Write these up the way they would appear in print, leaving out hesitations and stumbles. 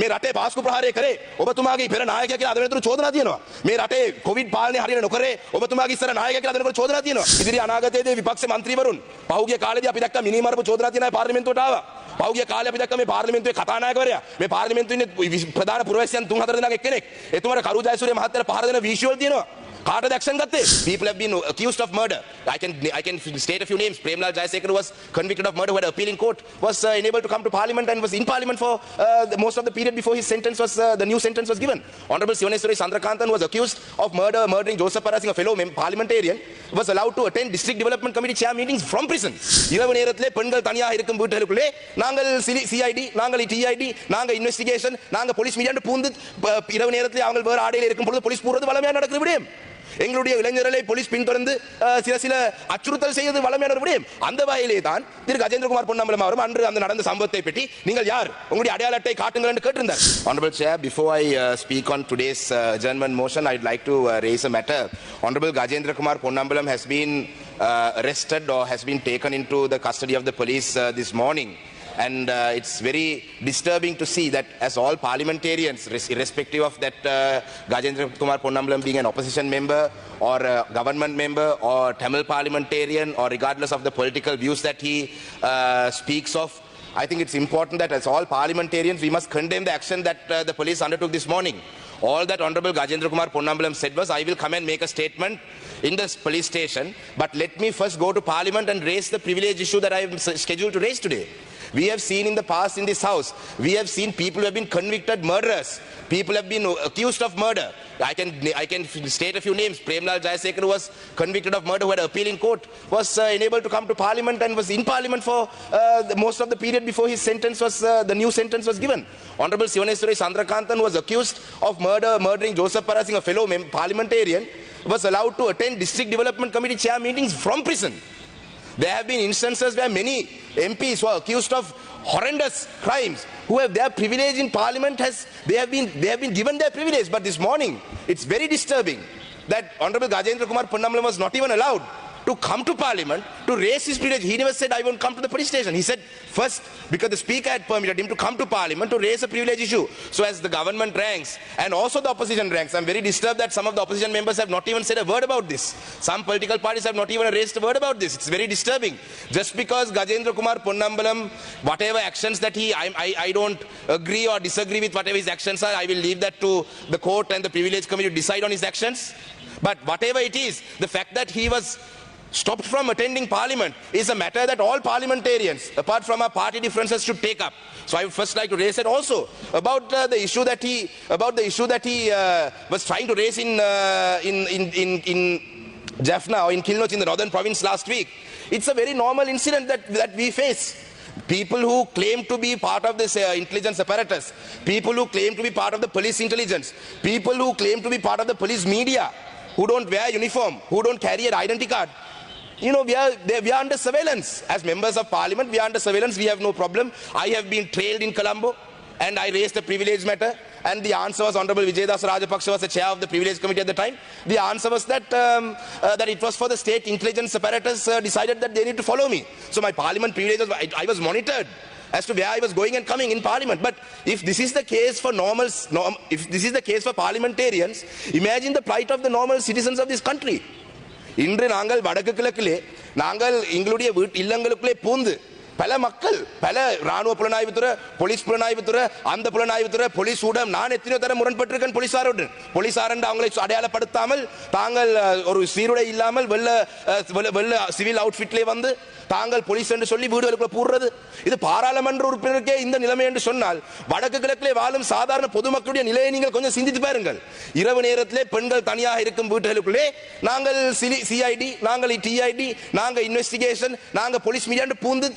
මේ රටේ පාස්කු ප්‍රහාරය කරේ ඔබතුමාගේ පෙර නායකයා කියලා අද වෙනතුරු චෝදනා තියෙනවා. මේ රටේ කොවිඩ් පාලනය හරියට නොකරේ ඔබතුමාගේ ඉස්සර නායකයා කියලා අද වෙනකොට චෝදනා තියෙනවා. ඉදිරි අනාගතයේදී විපක්ෂ මන්ත්‍රීවරුන් පහුගිය කාලේදී අපි දැක්කා මිනිමරපු චෝදනා තියෙන අය පාර්ලිමේන්තුවට ආවා. පහුගිය කාලේ අපි දැක්කා මේ පාර්ලිමේන්තුවේ කතානායකවරයා මේ පාර්ලිමේන්තුවේ ඉන්නේ ප්‍රධාන පුරවැසියන් 3-4 දෙනාගේ එක්කෙනෙක්. එතුමාට කරු ජයසූරිය මහත්තයාට පහර දෙන විෂුවල් තියෙනවා. කාටද ඇක්ෂන් ගත්තේ? People have been accused of murder. I can state a few names. Premlal Jayasekara was convicted of murder, who had appeal in court, was enabled to come to parliament and was in parliament for most of the period before his sentence was the new sentence was given. Honorable Sivaneswari Sandrakantan was accused of murdering Joseph Parasing, a fellow parliamentarian, was allowed to attend district development committee chair meetings from prison. இரவு நேரத்திலே பெண்கள் தனியாக இருக்கும் வீட்டுகளுக்குள்ளே நாங்கள் CID, நாங்கள் DID, நாங்கள் investigation, நாங்கள் police மீடியான்னு பூந்து இரவு நேரத்திலே அவங்க வேறு ஆடையில் இருக்கும் பொழுது போலீஸ் பூர்வது வளமையாக நடக்கிற விடயம். எங்களுடைய இளைஞர்களை போலீஸ் பின்தொடர்ந்து சில அச்சுறுத்தல் செய்வது வளமையான விடயம். அந்த வகையிலே தான் திரு கஜேந்திரகுமார் பொன்னம்பலம் அவரும் அன்று அந்த நடந்த சம்பவத்தை பற்றி நீங்கள் யார் உங்களுடைய அடையாள அட்டை காட்டுங்கள் என்று கேட்டிருந்தார். Honorable Chair, before I speak on today's adjournment motion, I'd like to raise a matter. Honorable Gajendrakumar Ponnambalam has been arrested or has been taken into the custody of the police this morning. And it's very disturbing to see that as all parliamentarians, irrespective of that Gajendra Kumar Ponnambalam being an opposition member or a government member or Tamil parliamentarian or regardless of the political views that he speaks of, I think it's important that as all parliamentarians we must condemn the action that the police undertook this morning. All that Honorable Gajendra Kumar Ponnambalam said was, I will come and make a statement in this police station, but let me first go to parliament and raise the privilege issue that I am scheduled to raise today. We have seen in the past in this house, we have seen people who have been convicted murderers. People have been accused of murder. I can state a few names. Premlal Jayasekara was convicted of murder, who had appeal in court, was enabled to come to parliament and was in parliament for most of the period before his sentence was the new sentence was given. Honorable Sivaneswari Sandrakantan was accused of murdering Joseph Parasing, a fellow parliamentarian, was allowed to attend district development committee chair meetings from prison. There have been instances where many MPs who are accused of horrendous crimes, who have their privilege in parliament, they have been given their privilege. But this morning, it's very disturbing that Honorable Gajendra Kumar Ponnambalam was not even allowed to come to parliament to raise his privilege. He never said, I won't come to the police station. He said, first, because the speaker had permitted him to come to parliament to raise a privilege issue. So as the government ranks and also the opposition ranks, I'm very disturbed that some of the opposition members have not even said a word about this. Some political parties have not even raised a word about this. It's very disturbing. Just because Gajendra Kumar Ponnambalam, whatever actions that I don't agree or disagree with whatever his actions are, I will leave that to the court and the privilege committee to decide on his actions. But whatever it is, the fact that he was stopped from attending parliament is a matter that all parliamentarians, apart from our party differences, should take up. So I would first like to raise it also about the issue that he was trying to raise in Jaffna or in Kilnoch in the northern province last week. It's a very normal incident that we face. People who claim to be part of this intelligence apparatus, people who claim to be part of the police intelligence, people who claim to be part of the police media, who don't wear uniform, who don't carry an identity card. You know, we are under surveillance. As members of parliament, we are under surveillance. We have no problem. I have been trailed in Colombo and I raised the privilege matter. And the answer was, Honorable Vijayadas Rajapaksa was the chair of the privilege committee at the time. The answer was that it was for the state intelligence apparatus decided that they need to follow me. So my parliament privilege was, I was monitored as to where I was going and coming in parliament. But if this is the case for if this is the case for parliamentarians, imagine the plight of the normal citizens of this country. இன்று நாங்கள் வடக்கு கிழக்கிலே நாங்கள் எங்களுடைய இல்லங்களுக்குள்ளே பூந்து பல மக்கள் பல ராணுவ புலனாய்வுத்துறை போலீஸ் புலனாய்வுத்துறை அந்த புலனாய்வுத்துறை போலீஸ் ஊடம் நான் எத்தனையோ தரம் முரண்பட்டிருக்கேன் போலீசாரன் அவங்களை அடையாளப்படுத்தாமல் தாங்கள் ஒரு சீருடை இல்லாமல் வெள்ள சிவில் அவுட்ஃபிட்லே வந்து தாங்கள் போலீஸ் என்று சொல்லி வீடுகளுக்குள்ள பூர்றது இது பாராளுமன்ற உறுப்பினருக்கே இந்த நிலைமை என்று சொன்னால் வடக்கு கிழக்கிலே வாழும் சாதாரண பொதுமக்களுடைய நிலையை நீங்கள் கொஞ்சம் சிந்தித்து பாருங்கள். இரவு நேரத்திலே பெண்கள் தனியாக இருக்கும் வீடுகளுக்குள்ளே நாங்கள் சிஐடி, நாங்கள் டிஐடி, நாங்கள் இன்வெஸ்டிகேஷன், நாங்கள் போலீஸ் மீடியான்னு பூந்து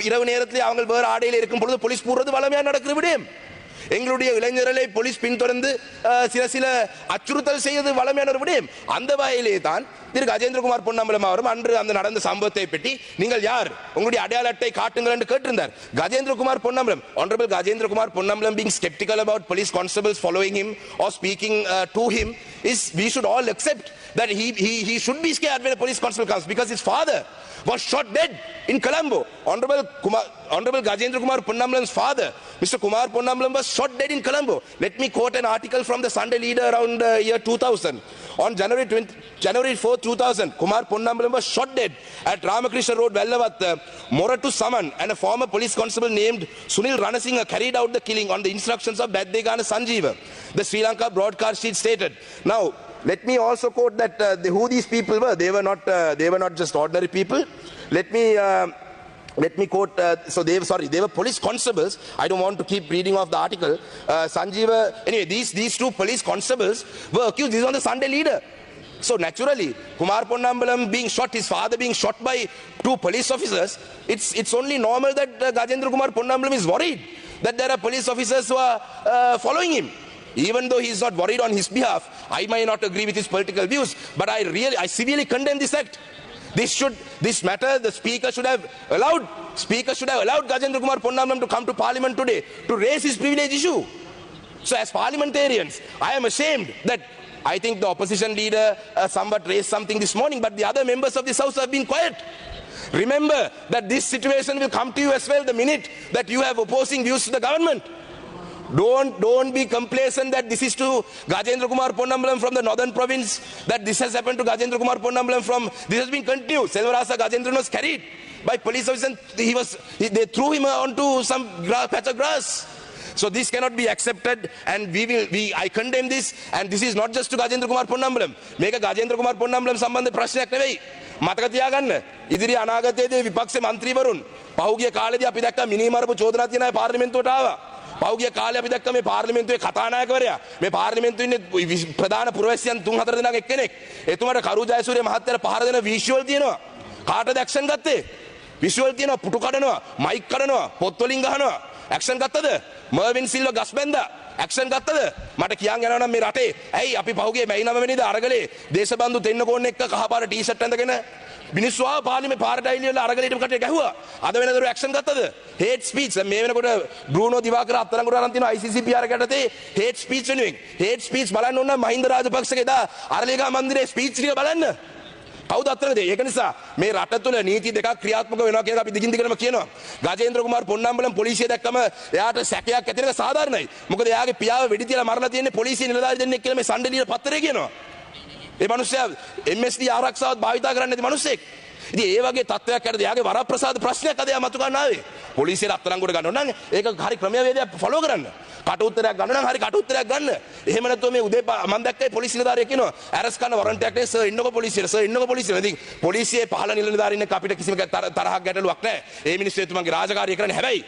இரவு நேரத்திலே அவங்க வேறு ஆடையில் இருக்கும் பொழுது போலீஸ் பூர்வது வளமையாக நடக்கிற விடயம். எங்களுடைய இளைஞர்களை போலீஸ் பின்தொடர்ந்து சில அச்சுறுத்தல் செய்வது வளமையான விடயம். அந்த வகையிலே தான் திரு கஜேந்திரகுமார் பொன்னம்பலம் அவரும் அன்று அந்த நடந்த சம்பவத்தை பற்றி நீங்கள் யார் உங்களுடைய அடையாள அட்டை காட்டுங்கள் என்று கேட்டிருந்தார். Gajendrakumar Ponnambalam, Honorable Gajendra Ponnambalam being skeptical about police constables following him or speaking to him is, we should all accept that he should be scared when a police constable comes, because his father was shot dead in Colombo. Honorable Gajendra Kumar Ponnambalam's father, Mr. Kumar Ponnambalam, was shot dead in Colombo. Let me quote an article from the Sunday Leader around year 2000. On January 4, 2000, Kumar Ponnambalam was shot dead at Ramakrishna Road, Vellavath. Moratu Saman and a former police constable named Sunil Ranasinghe carried out the killing on the instructions of Baddegana Sanjeeva, the Sri Lanka broadcast sheet stated. Now, let me also quote that who these people were. They were not just ordinary people. Let me quote, they were police constables. I don't want to keep reading off the article. Sanjeeva, anyway, these two police constables were accused. This is on the Sunday Leader. So naturally, Kumar Ponnambalam being shot, his father being shot by two police officers, it's only normal that Gajendra Kumar Ponnambalam is worried that there are police officers who are following him. Even though he is not worried on his behalf, I might not agree with his political views, but I severely condemn this act. This matter, the Speaker should have allowed Gajendra Kumar Ponnambalam to come to Parliament today to raise his privilege issue. So as parliamentarians, I am ashamed that I think the opposition leader somewhat raised something this morning, but the other members of this House have been quiet. Remember that this situation will come to you as well the minute that you have opposing views to the government. Don't be complacent that this is to Gajendra Kumar Ponnambalam from the northern province, that this has happened to Gajendra Kumar Ponnambalam from, this has been continued. Selvarasa Gajendran was carried by police officers and they threw him onto some patch of grass. So this cannot be accepted, and I condemn this, and this is not just to Gajendra Kumar Ponnambalam. Meka Gajendra Kumar Ponnambalam සම්බන්ධ ප්‍රශ්නයක් නෙවෙයි. මතක තියාගන්න. ඉදිරි අනාගතයේදී විපක්ෂ මන්ත්‍රීවරුන් පහුගිය කාලේදී අපි දැක්ක මිනිමරපු චෝදනා තියන අය පාර්ලිමේන්තුවට ආවා. පහුගිය කාලේ අපි දැක්ක මේ පාර්ලිමේන්තුවේ කතානායකවරයා මේ පාර්ලිමේන්තුවේ ඉන්නේ ප්‍රධාන පුරවැසියන් 3-4 දෙනාගේ එක්කෙනෙක්. එතුමාට කරු ජයසූරිය මහත්තයාට පහර දෙන විෂුවල් තියෙනවා. කාටද ඇක්ෂන් ගත්තේ? විෂුවල් තියෙනවා, පුටු කඩනවා, මයික් කඩනවා, පොත් වලින් ගහනවා. ඇක්ෂන් ගත්තද? මර්වින් සිල්වා ගස් බැන්දා. ඇක්ෂන් ගත්තද? මට කියන් යනවා නම් මේ රටේ ඇයි අපි පහුගිය මැයි 9 වෙනිදා අරගලේ දේශබන්දු දෙන්නකෝන් එක්ක කහපාර ටී-ෂර්ට් ඇඳගෙන මිනිස්සු ආව පාර්ලිමේ පාරට ඇවිල්ලා අරගලේටම කටේ ගැහුවා. අද වෙනදරු ඇක්ෂන් ගත්තද? Hate speech. මේ වෙනකොට බ්‍රූනෝ දිවාකර අත්අඩංගුවට අරන් තිනවා ICCPR යටතේ හේට් ස්පීච් වෙනුවෙන්. හේට් ස්පීච් බලන්න ඕන නම් මහින්ද රාජපක්ෂගේ දා අරලියගහ මන්දිරේ ස්පීච් ටික බලන්න. කවුද අත්තරද? ඒක නිසා මේ රට තුළ නීති දෙකක් ක්‍රියාත්මක වෙනවා කියන එක අපි දිගින් දිගටම කියනවා. ගජේන්ද්‍ර කුමාර් පොන්නම්බලම් පොලිසිය දැක්කම එයාට සැකයක් ඇති වෙන එක සාධාරණයි. මොකද එයාගේ පියාව වෙඩි තියලා මරලා තියෙන්නේ පොලිසිය නිලධාරි දෙන්නෙක් කියලා මේ සණ්ඩේ පත්තරේ කියනවා. ඒ මිනිස්සයා MSD ආරක්ෂාවත් භාවිතා කරන්නේ නැති මිනිස්සෙක්. ඉතින් ඒ වගේ තත්ත්වයක් ඇරද එයාගේ වරප්‍රසාද ප්‍රශ්නයක් අද එයා මතු ගන්න ආවේ. පොලිසියට අත්අඩංගුවට ගන්න ඕන නම් ඒක හරි ක්‍රමවේදයක් ෆලෝ කරන්න. කට උත්තරයක් ගන්න නම් හරි කට උත්තරයක් ගන්න. එහෙම නැත්නම් මේ උදේ මම දැක්කේ පොලිසිය නිලධාරියෙක් කියනවා ඇරස් කරන වරන්ට් එකක් නේ සර් ඉන්නකෝ පොලිසියට සර් ඉන්නකෝ පොලිසියට. ඉතින් පොලිසියේ පහළ නිලධාරීන් එක්ක අපිට කිසිම තරහක් ගැටලුවක් නැහැ. ඒ මිනිස්සු එතුමන්ගේ රාජකාරිය කරන්නේ. හැබැයි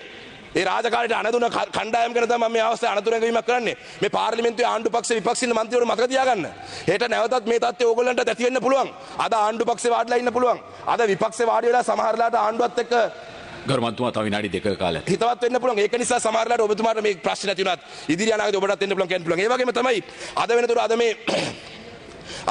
ඒ රාජකාරියට අනදුන කණ්ඩායම් කරන තමයි මේ අවස්ථාවේ අනතුරු ගැනීමක් කරන්නේ. මේ පාර්ලිමේන්තුවේ ආණ්ඩු පක්ෂ විපක්ෂින මන්ත්‍රීවරු මතක තියාගන්න. හෙට නැවතත් මේ තත්ත්වය ඕගොල්ලන්ට ඇති වෙන්න පුළුවන්. අද ආණ්ඩු පක්ෂේ වාඩිලා ඉන්න පුළුවන්. අද විපක්ෂේ වාඩි වෙලා සමහරලාට ආණ්ඩුවත් එක්ක ගරුමන්තුමා තව විනාඩි 2ක කාලයක් හිතවත් වෙන්න පුළුවන්. ඒක නිසා සමහරලාට ඔබතුමාට මේ ප්‍රශ්න නැති වුණත් ඉදිරි අනාගතේ ඔබටත් වෙන්න පුළුවන් කියන්න පුළුවන්. ඒ වගේම තමයි අද වෙනතුරු අද මේ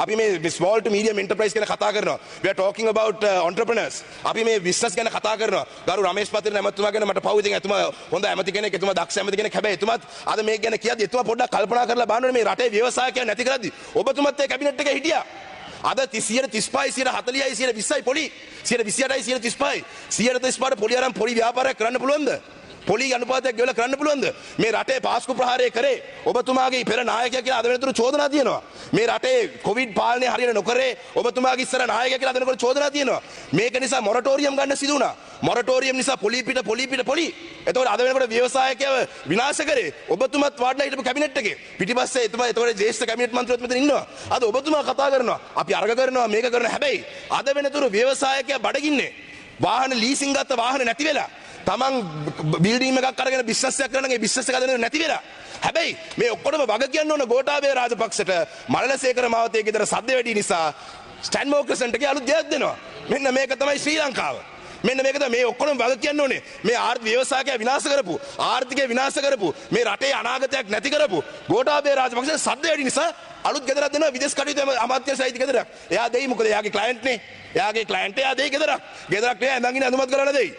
අපි මේ small to medium enterprise ගැන කතා කරනවා. We are talking about entrepreneurs. අපි මේ business ගැන කතා කරනවා. ගරු රමේෂ් පතිරණ ඇමතුමා ගැන මට පහුව ඉතින් එතුමා හොඳ ඇමති කෙනෙක්, එතුමා දක්ෂ ඇමති කෙනෙක්. හැබැයි එතුමාත් අද මේක ගැන කියද්දි එතුමා පොඩ්ඩක් කල්පනා කරලා බලන්න මේ රටේ ව්‍යවසායකයන් නැති කරද්දි ඔබතුමත් ඒ කැබිනට් එකේ හිටියා. අද 35%, 40%, 20%යි පොලි. 28%යි 35%. 35%ට පොලි අරන් පොලි ව්‍යාපාරයක් කරන්න පුළුවන්ද? පොලි අනුපාතයක් ගෙවලා කරන්න පුළුවන්ද? මේ රටේ පාස්කු ප්‍රහාරය කරේ ඔබතුමාගේ පෙර නායකයා කියලා අද වෙනතුරු චෝදනා තියෙනවා. මේ රටේ කොවිඩ් පාලනය හරියට නොකරේ ඔබතුමාගේ ඉස්සර නායකයා කියලා අද වෙනකොට චෝදනා තියෙනවා. මේක නිසා මොරටෝරියම් ගන්න සිදු වුණා. මොරටෝරියම් නිසා පොලි. එතකොට අද වෙනකොට ව්‍යවසායකයව විනාශ කරේ ඔබතුමත් වාඩිලා හිටපු කැබිනට් එකේ. පිටිපස්සේ එතුමා එතකොට ජ්‍යෙෂ්ඨ කැබිනට් මන්ත්‍රීවත් මෙතන ඉන්නවා. අද ඔබතුමා කතා කරනවා. අපි අර්ග කරනවා මේක කරනවා. හැබැයි අද වෙනතුරු ව්‍යවසායකයා බඩගින්නේ. වාහන ලීසින් ගත්ත වාහන නැති වෙලා. තමන් බිල්ඩින් එකක් අරගෙන බිස්නස් එකක් කරනගේ බිස්නස් එක හදන්න නැති වෙලා. හැබැයි මේ ඔක්කොම වග කියන්න ඕන ගෝඨාභය රාජපක්ෂට මලලසේකර මාවතේ ගෙදර සද්ද වැඩි නිසා ස්ටැන් මෝකසන්ට කියලා දෙයක් දෙනවා. මෙන්න මේක තමයි ශ්‍රී ලංකාව. මෙන්න මේක තමයි මේ ඔක්කොම වග කියන්න ඕනේ. මේ ආර්ථික ව්‍යවසායකය විනාශ කරපු, ආර්ථිකය විනාශ කරපු, මේ රටේ අනාගතයක් නැති කරපු ගෝඨාභය රාජපක්ෂ සද්ද වැඩි නිසා අලුත් ගෙදරක් දෙනවා විදේශ කටයුතු අමාත්‍ය සහිත ගෙදරක්. එයා දෙයි මොකද එයාගේ ක්ලයන්ට් නේ. එයාගේ ක්ලයන්ට් එයා දෙයි ගෙදරක්. ගෙදරක් නේ ඇඳන් ඉන්න අනුමත කරලා දෙයි.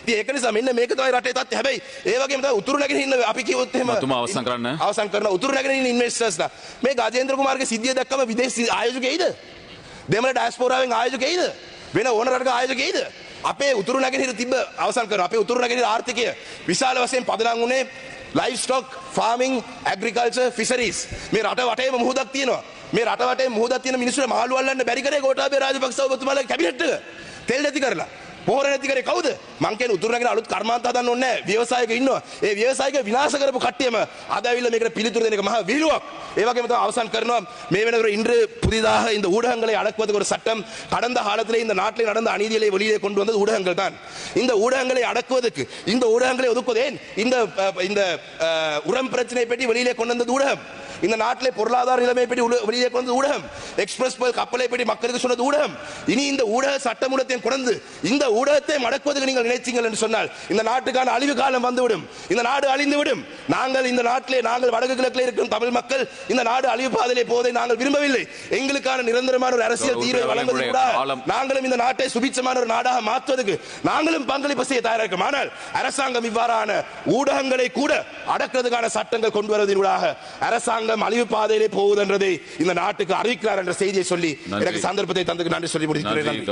ඒක නිසා මෙන්න මේක තමයි රටේ තත්ත්වය. හැබැයි ඒ වගේම තමයි උතුරු නැගෙන ඉන්න අපි කිව්වොත් එහෙම මතුම අවසන් කරන උතුරු නැගෙන ඉන්න ඉන්වෙස්ටර්ස්ලා මේ ගජේන්ද්‍ර කුමාරගේ සිද්ධිය දැක්කම විදේශ ආයෝජකයෙයිද? දෙමළ ඩයස්පෝරාවෙන් ආයෝජකයෙයිද? වෙන ඕන රටක ආයෝජකයෙයිද? අපේ උතුරු නැගෙනහිර තිබ්බ අවසන් කරනවා. අපේ උතුරු නැගෙනහිර ආර්ථිකය විශාල වශයෙන් පදනම් වුණේ livestock farming agriculture fisheries. මේ රට වටේම මුහුදක් තියෙනවා. මේ රට වටේ මුහුදක් තියෙන මිනිස්සුන්ට මාළු අල්ලන්න බැරි කරේ ගෝඨාභය රාජපක්ෂ ඔබතුමාලගේ කැබිනට් එක. තෙල් නැති කරලා. පොහොර නැති කරේ කවුද? මං කියන්නේ උතුරු නැගෙන අලුත් කර්මාන්ත හදන්න ඕනේ නැහැ. ව්‍යවසායක ඉන්නවා. ඒ ව්‍යවසායක විනාශ කරපු කට්ටියම අද ඇවිල්ලා මේකට පිළිතුරු දෙන එක මහා විහිළුවක්. ඒ වගේම තමයි අවසන් කරනවා මේ වෙනකොට இன்று புதிதாக இந்த ஊடகங்களை அடக்குவதற்கு ஒரு சட்டம் கடந்த காலத்திலே இந்த நாட்டிலே நடந்த அநீதிகளை வெளியிலே கொண்டு வந்தது ஊடகங்கள் தான். இந்த ஊடகங்களை அடக்குவதற்கு இந்த ஊடகங்களை ஒதுக்குவதேன் இந்த உரம் பிரச்சனை பற்றி வெளியிலே கொண்டு வந்தது ஊடகம். இந்த நாட்டிலே பொருளாதார நிலைமை பற்றி வெளியே கொண்டு ஊடகம். எக்ஸ்பிரஸ் கப்பலை பற்றி மக்களுக்கு சொன்னது ஊடகம். இனி இந்த ஊடக சட்டமூலத்தையும் கொண்டு இந்த ஊடகத்தை மடக்குவதற்கு நீங்கள் நினைச்சீங்கள் என்று சொன்னால் இந்த நாட்டுக்கான அழிவு காலம் வந்துவிடும். இந்த நாடு அழிந்துவிடும். நாங்கள் இந்த நாட்டிலே நாங்கள் வடக்கு கிழக்கில் இருக்கும் தமிழ் மக்கள் இந்த நாடு அழிவு பாதையிலே போவதை நாங்கள் விரும்பவில்லை. எங்களுக்கான நிரந்தரமான ஒரு அரசியல் தீர்வை வழங்குவது கூட நாங்களும் இந்த நாட்டை சுபிட்சமான ஒரு நாடாக மாற்றுவதற்கு நாங்களும் பங்களிப்பு செய்ய தயாராக இருக்கோம். ஆனால் அரசாங்கம் இவ்வாறான ஊடகங்களை கூட அடக்குவதற்கான சட்டங்கள் கொண்டு வருவதற்காக அரசாங்கம் அழிவு பாதையிலே போவதென்றதை இந்த நாட்டுக்கு அறிவிக்கிறார் என்ற செய்தியை சொல்லி எனக்கு சந்தர்ப்பத்தை தந்ததுக்கு நன்றி சொல்லி முடிக்கிறேன்.